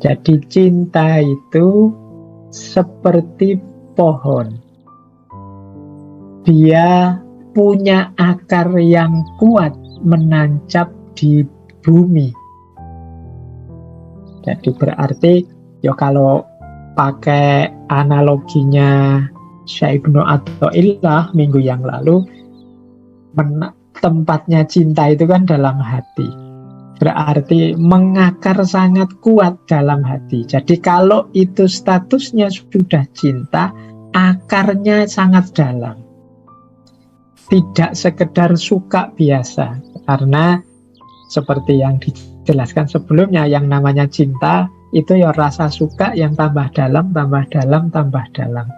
Jadi cinta itu seperti pohon. Dia punya akar yang kuat menancap di bumi. Jadi berarti ya kalau pakai analoginya Syekh Ibnu Athaillah minggu yang lalu, tempatnya cinta itu kan dalam hati. Berarti mengakar sangat kuat dalam hati. Jadi kalau itu statusnya sudah cinta, akarnya sangat dalam. Tidak sekedar suka biasa. Karena seperti yang dijelaskan sebelumnya, yang namanya cinta itu ya rasa suka yang tambah dalam, tambah dalam, tambah dalam.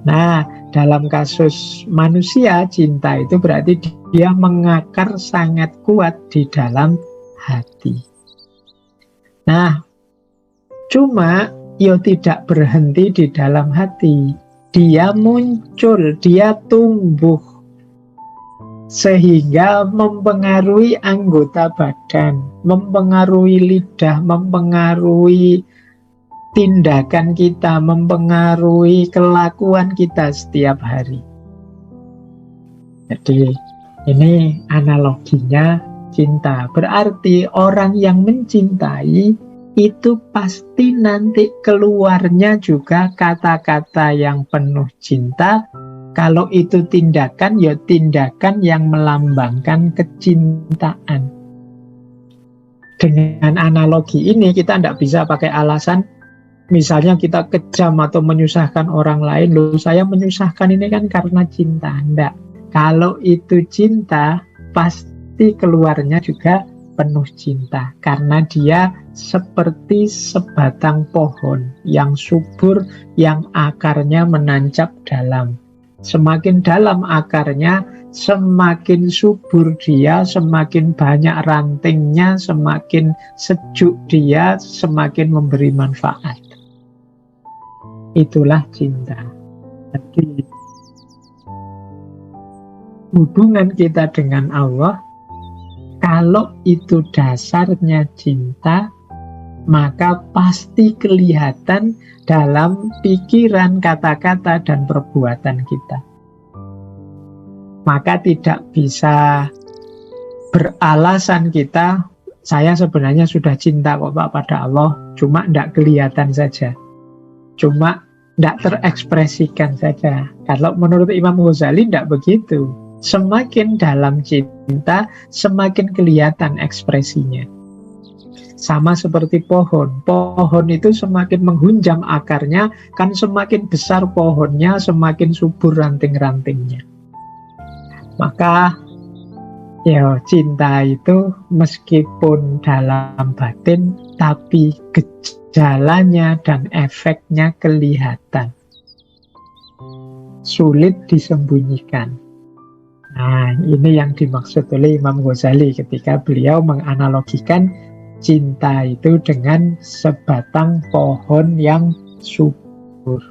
Nah, dalam kasus manusia, cinta itu berarti dia mengakar sangat kuat di dalam hati. Nah, cuma ya tidak berhenti di dalam hati. Dia muncul, dia tumbuh, sehingga mempengaruhi anggota badan, mempengaruhi lidah, mempengaruhi tindakan kita, mempengaruhi kelakuan kita setiap hari. Jadi ini analoginya cinta. Berarti orang yang mencintai itu pasti nanti keluarnya juga kata-kata yang penuh cinta. Kalau itu tindakan, ya tindakan yang melambangkan kecintaan. Dengan analogi ini kita tidak bisa pakai alasan, misalnya kita kejam atau menyusahkan orang lain. Loh, saya menyusahkan ini kan karena cinta. Tidak. Kalau itu cinta, pasti keluarnya juga penuh cinta. Karena dia seperti sebatang pohon yang subur, yang akarnya menancap dalam. Semakin dalam akarnya, semakin subur dia, semakin banyak rantingnya, semakin sejuk dia, semakin memberi manfaat. Itulah cinta. Jadi hubungan kita dengan Allah, kalau itu dasarnya cinta, maka pasti kelihatan dalam pikiran, kata-kata, dan perbuatan kita. Maka tidak bisa beralasan kita, saya sebenarnya sudah cinta kok Pak pada Allah, cuma tidak kelihatan saja, cuma tidak terekspresikan saja. Kalau menurut Imam Ghazali tidak begitu. Semakin dalam cinta, semakin kelihatan ekspresinya. Sama seperti pohon. Pohon itu semakin menghunjam akarnya, kan semakin besar pohonnya, semakin subur ranting-rantingnya. Maka ya cinta itu meskipun dalam batin, tapi gejalanya dan efeknya kelihatan. Sulit disembunyikan. Nah, ini yang dimaksud oleh Imam Ghazali ketika beliau menganalogikan cinta itu dengan sebatang pohon yang subur.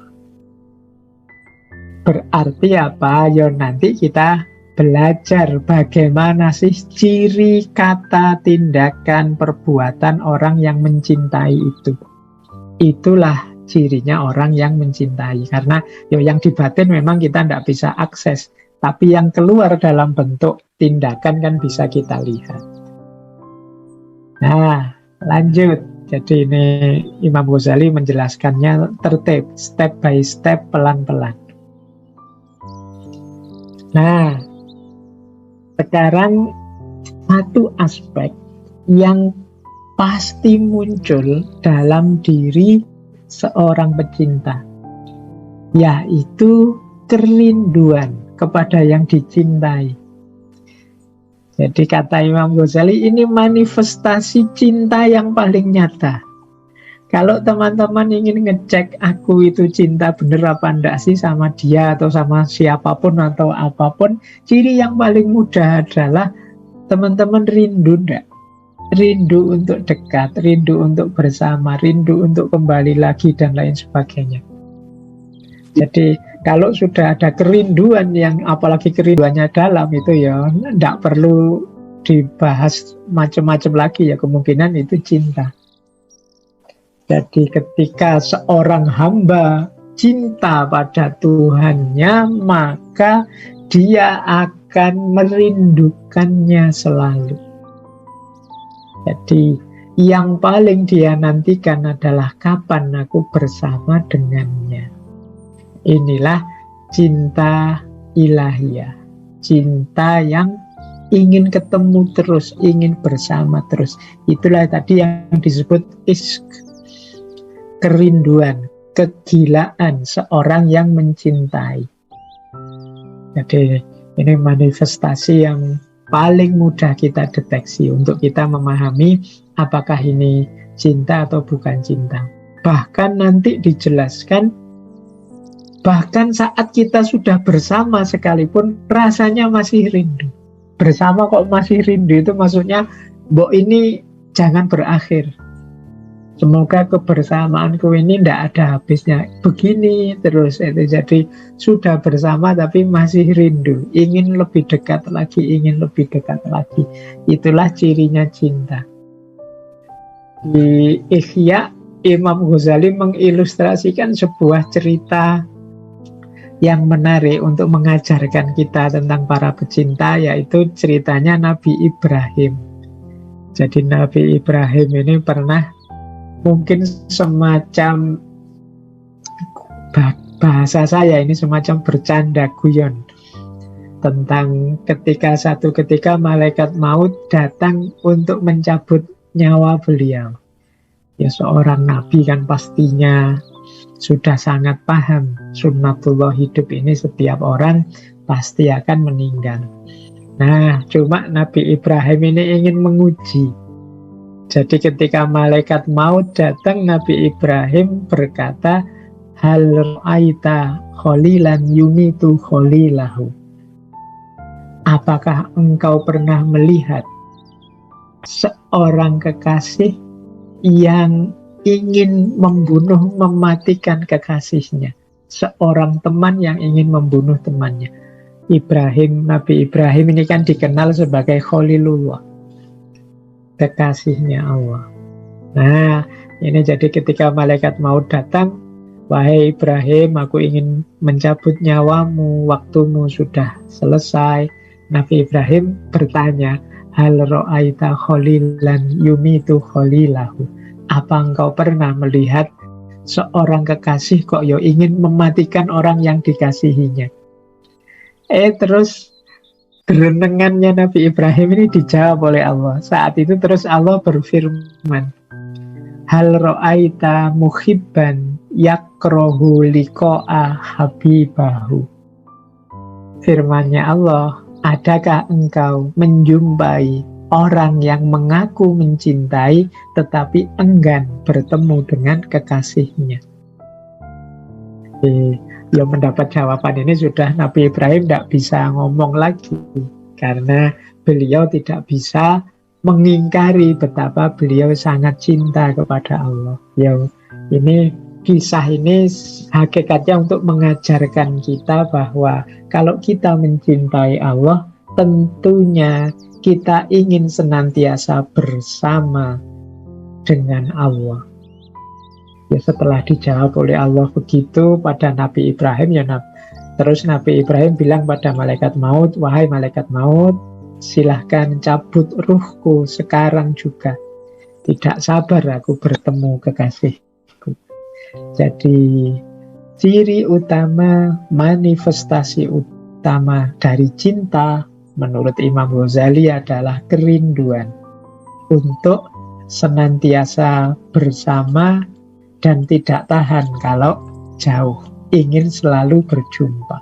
Berarti apa? Ya nanti kita belajar bagaimana sih ciri kata, tindakan, perbuatan orang yang mencintai itu. Itulah cirinya orang yang mencintai. Karena ya yang di batin memang kita tidak bisa akses, tapi yang keluar dalam bentuk tindakan kan bisa kita lihat. Nah, lanjut. Jadi ini Imam Ghazali menjelaskannya tertib, step by step, pelan-pelan. Nah, sekarang satu aspek yang pasti muncul dalam diri seorang pecinta, yaitu kerinduan kepada yang dicintai. Jadi kata Imam Ghazali, ini manifestasi cinta yang paling nyata. Kalau teman-teman ingin ngecek aku itu cinta bener apa enggak sih sama dia atau sama siapapun atau apapun, ciri yang paling mudah adalah teman-teman rindu enggak? Rindu untuk dekat, rindu untuk bersama, rindu untuk kembali lagi dan lain sebagainya. Jadi kalau sudah ada kerinduan yang apalagi kerinduannya dalam, itu ya tidak perlu dibahas macam-macam lagi ya, kemungkinan itu cinta. Jadi ketika seorang hamba cinta pada Tuhannya, maka dia akan merindukannya selalu. Jadi yang paling dia nantikan adalah kapan aku bersama dengannya. Inilah cinta ilahiyah, cinta yang ingin ketemu terus, ingin bersama terus. Itulah tadi yang disebut ishq, kerinduan, kegilaan seorang yang mencintai. Jadi ini manifestasi yang paling mudah kita deteksi untuk kita memahami apakah ini cinta atau bukan cinta. Bahkan nanti dijelaskan, bahkan saat kita sudah bersama sekalipun rasanya masih rindu. Bersama kok masih rindu, itu maksudnya mbok ini jangan berakhir. Semoga kebersamaanku ini tidak ada habisnya. Begini terus itu. Jadi sudah bersama tapi masih rindu, ingin lebih dekat lagi, ingin lebih dekat lagi. Itulah cirinya cinta. Di Ihya, Imam Ghazali mengilustrasikan sebuah cerita yang menarik untuk mengajarkan kita tentang para pecinta, yaitu ceritanya Nabi Ibrahim. Jadi Nabi Ibrahim ini pernah mungkin semacam, bahasa saya ini semacam bercanda guyon tentang satu ketika malaikat maut datang untuk mencabut nyawa beliau. Ya seorang nabi kan pastinya sudah sangat paham sunnatullah hidup ini, setiap orang pasti akan meninggal. Nah, cuma Nabi Ibrahim ini ingin menguji. Jadi ketika malaikat maut datang, Nabi Ibrahim berkata, hal ra'aita kholilan yumitu kholilahu. Apakah engkau pernah melihat seorang kekasih yang ingin membunuh, mematikan kekasihnya? Seorang teman yang ingin membunuh temannya. Nabi Ibrahim ini kan dikenal sebagai Khalilullah, kekasihnya Allah. Nah, ini jadi ketika malaikat maut datang, wahai Ibrahim, aku ingin mencabut nyawamu, waktumu sudah selesai. Nabi Ibrahim bertanya, hal ra'aita khalilan yumitu khalilahu. Apa engkau pernah melihat seorang kekasih kok ingin mematikan orang yang dikasihinya? Terus gerenengannya Nabi Ibrahim ini dijawab oleh Allah. Saat itu terus Allah berfirman, hal ra'aita muhibban yakrohu liqa'a habibahu. Firmannya Allah, adakah engkau menjumpai orang yang mengaku mencintai tetapi enggan bertemu dengan kekasihnya? Yang mendapat jawaban ini sudah Nabi Ibrahim tidak bisa ngomong lagi, karena beliau tidak bisa mengingkari betapa beliau sangat cinta kepada Allah. Ini kisah ini hakikatnya untuk mengajarkan kita bahwa kalau kita mencintai Allah, tentunya kita ingin senantiasa bersama dengan Allah. Ya, setelah dijawab oleh Allah begitu pada Nabi Ibrahim, terus Nabi Ibrahim bilang pada malaikat maut, wahai malaikat maut, silahkan cabut ruhku sekarang juga. Tidak sabar aku bertemu kekasihku. Jadi ciri utama, manifestasi utama dari cinta menurut Imam Ghazali adalah kerinduan untuk senantiasa bersama dan tidak tahan kalau jauh, ingin selalu berjumpa.